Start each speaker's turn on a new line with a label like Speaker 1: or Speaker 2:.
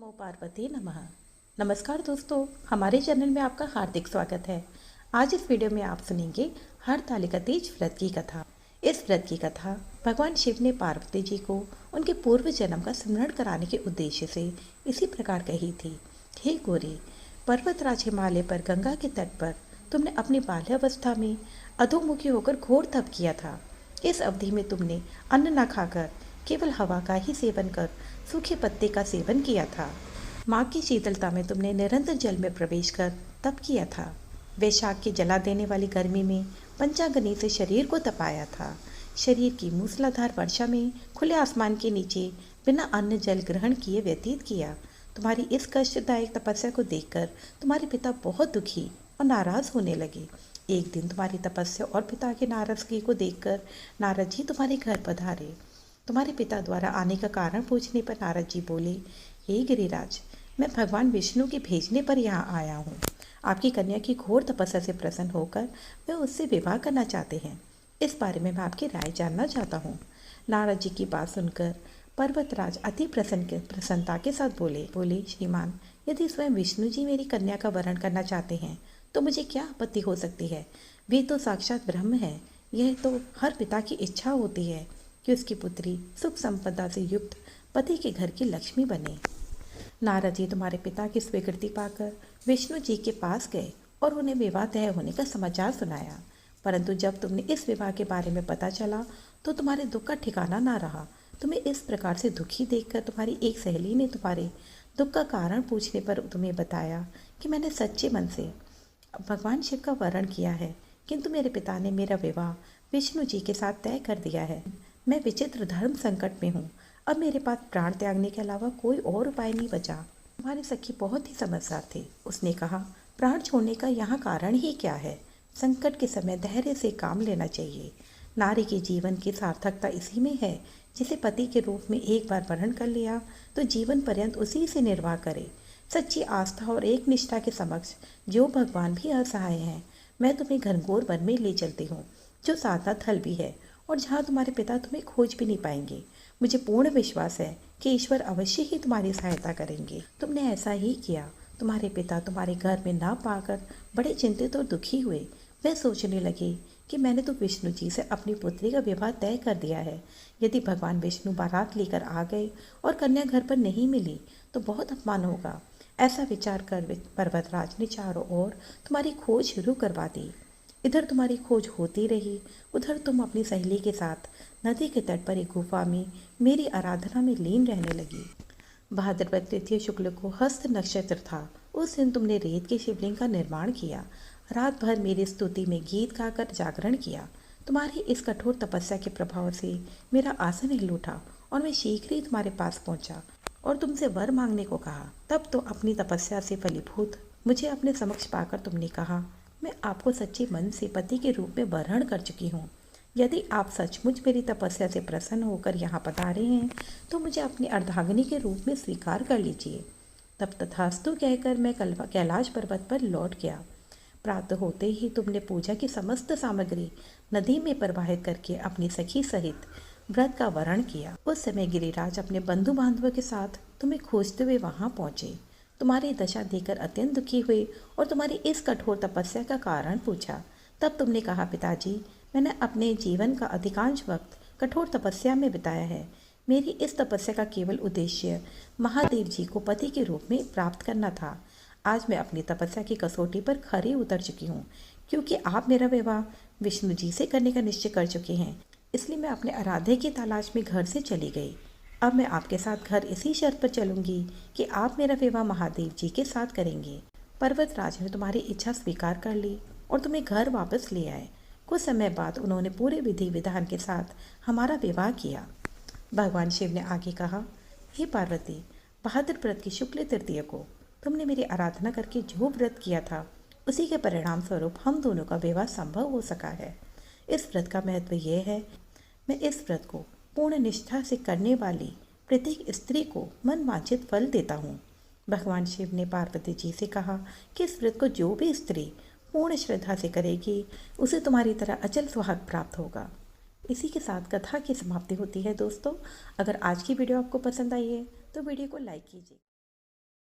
Speaker 1: नमो पार्वती नमः। नमस्कार दोस्तों, हमारे चैनल में आपका हार्दिक स्वागत है। आज इस वीडियो में आप सुनेंगे हरतालिका तीज व्रत की कथा। इस व्रत की कथा भगवान शिव ने पार्वती जी को उनके पूर्व जन्म का स्मरण कराने के उद्देश्य से इसी प्रकार कही थी। हे गौरी, पर्वतराज हिमालय पर गंगा के तट पर तुमने अपनी बाल्यावस्था में अधोमुखी होकर घोर तप किया था। इस अवधि में तुमने अन्न न खाकर केवल हवा का ही सेवन कर सूखे पत्ते का सेवन किया था। माँ की शीतलता में तुमने निरंतर जल में प्रवेश कर तप किया था। वैशाख की जला देने वाली गर्मी में पंचाग्नि से शरीर को तपाया था। शरीर की मूसलाधार वर्षा में खुले आसमान के नीचे बिना अन्न जल ग्रहण किए व्यतीत किया। तुम्हारी इस कष्टदायक तपस्या को देखकर तुम्हारे पिता बहुत दुखी और नाराज होने लगे। एक दिन तुम्हारी तपस्या और पिता की नाराजगी को देखकर नारद जी तुम्हारे घर पधारे। तुम्हारे पिता द्वारा आने का कारण पूछने पर नारद जी बोले, हे गिरिराज, मैं भगवान विष्णु के भेजने पर यहाँ आया हूँ। आपकी कन्या की घोर तपस्या से प्रसन्न होकर वे उससे विवाह करना चाहते हैं। इस बारे में मैं आपकी राय जानना चाहता हूँ। नारद जी की बात सुनकर पर्वतराज अति प्रसन्नता के साथ बोले श्रीमान, यदि स्वयं विष्णु जी मेरी कन्या का वरण करना चाहते हैं तो मुझे क्या आपत्ति हो सकती है। वे तो साक्षात ब्रह्म है। यह तो हर पिता की इच्छा होती है कि उसकी पुत्री सुख संपदा से युक्त पति के घर की लक्ष्मी बने। नारद जी तुम्हारे पिता की स्वीकृति पाकर विष्णु जी के पास गए और उन्हें विवाह तय होने का समाचार सुनाया। परंतु जब तुमने इस विवाह के बारे में पता चला तो तुम्हारे दुख का ठिकाना ना रहा। तुम्हें इस प्रकार से दुखी देखकर तुम्हारी एक सहेली ने तुम्हारे दुख का कारण पूछने पर तुम्हें बताया कि मैंने सच्चे मन से भगवान शिव का वरण किया है, किंतु मेरे पिता ने मेरा विवाह विष्णु जी के साथ तय कर दिया है। मैं विचित्र धर्म संकट में हूँ। अब मेरे पास प्राण त्यागने के अलावा कोई और उपाय नहीं बचा। तुम्हारी सखी बहुत ही समझदार थी। उसने कहा, प्राण छोड़ने का यहाँ कारण ही क्या है। संकट के समय धैर्य से काम लेना चाहिए। नारी के जीवन की सार्थकता इसी में है। जिसे पति के रूप में एक बार वरण कर लिया तो जीवन पर्यंत उसी से निर्वाह करे। सच्ची आस्था और एक निष्ठा के समक्ष जो भगवान भी असहाय हैं। मैं तुम्हें घनघोर वन में ले चलती हूँ, जो साधा थल भी है और जहाँ तुम्हारे पिता तुम्हें खोज भी नहीं पाएंगे। मुझे पूर्ण विश्वास है कि ईश्वर अवश्य ही तुम्हारी सहायता करेंगे। तुमने ऐसा ही किया। तुम्हारे पिता तुम्हारे घर में ना पाकर बड़े चिंतित और दुखी हुए। वे सोचने लगे कि मैंने तो विष्णु जी से अपनी पुत्री का विवाह तय कर दिया है। यदि भगवान विष्णु बारात लेकर आ गए और कन्या घर पर नहीं मिली तो बहुत अपमान होगा। ऐसा विचार कर पर्वतराज ने चारों ओर तुम्हारी खोज शुरू करवा दी। इधर तुम्हारी खोज होती रही, उधर तुम अपनी सहेली के साथ नदी के तट पर एक गुफा में मेरी आराधना में लीन रहने लगी। भाद्रपद तृतीय शुक्ल को हस्त नक्षत्र था। उस दिन तुमने रेत के शिवलिंग का निर्माण किया। रात भर मेरी स्तुति में गीत गाकर जागरण किया। तुम्हारी इस कठोर तपस्या के प्रभाव से मेरा आसन हिल उठा और मैं शीघ्र ही तुम्हारे पास पहुंचा और तुमसे वर मांगने को कहा। तब तो अपनी तपस्या से फलीभूत मुझे अपने समक्ष पाकर तुमने कहा, मैं आपको सच्चे मन से पति के रूप में वरण कर चुकी हूँ। यदि आप सचमुच मेरी तपस्या से प्रसन्न होकर यहाँ पधारे हैं तो मुझे अपनी अर्धांगिनी के रूप में स्वीकार कर लीजिए। तब तथास्तु कहकर मैं कैलाश पर्वत पर लौट गया। प्रातः होते ही तुमने पूजा की समस्त सामग्री नदी में प्रवाहित करके अपनी सखी सहित व्रत का वरण किया। उस समय गिरिराज अपने बंधु बांधवों के साथ तुम्हें खोजते हुए वहाँ पहुँचे। तुम्हारी दशा देखकर अत्यंत दुखी हुए और तुम्हारी इस कठोर तपस्या का कारण पूछा। तब तुमने कहा, पिताजी, मैंने अपने जीवन का अधिकांश वक्त कठोर तपस्या में बिताया है। मेरी इस तपस्या का केवल उद्देश्य महादेव जी को पति के रूप में प्राप्त करना था। आज मैं अपनी तपस्या की कसौटी पर खरी उतर चुकी हूँ, क्योंकि आप मेरा विवाह विष्णु जी से करने का निश्चय कर चुके हैं। इसलिए मैं अपने आराध्य की तलाश में घर से चली गई। अब मैं आपके साथ घर इसी शर्त पर चलूंगी कि आप मेरा विवाह महादेव जी के साथ करेंगे। पर्वतराज ने तुम्हारी इच्छा स्वीकार कर ली और तुम्हें घर वापस ले आए। कुछ समय बाद उन्होंने पूरे विधि विधान के साथ हमारा विवाह किया। भगवान शिव ने आगे कहा, हे पार्वती, भाद्रपद की शुक्ल तृतीय को तुमने मेरी आराधना करके जो व्रत किया था उसी के परिणाम स्वरूप हम दोनों का विवाह संभव हो सका है। इस व्रत का महत्व यह है, मैं इस व्रत को पूर्ण निष्ठा से करने वाली प्रत्येक स्त्री को मनवांछित फल देता हूँ। भगवान शिव ने पार्वती जी से कहा कि इस व्रत को जो भी स्त्री पूर्ण श्रद्धा से करेगी उसे तुम्हारी तरह अचल सुहाग प्राप्त होगा। इसी के साथ कथा की समाप्ति होती है। दोस्तों, अगर आज की वीडियो आपको पसंद आई है तो वीडियो को लाइक कीजिए।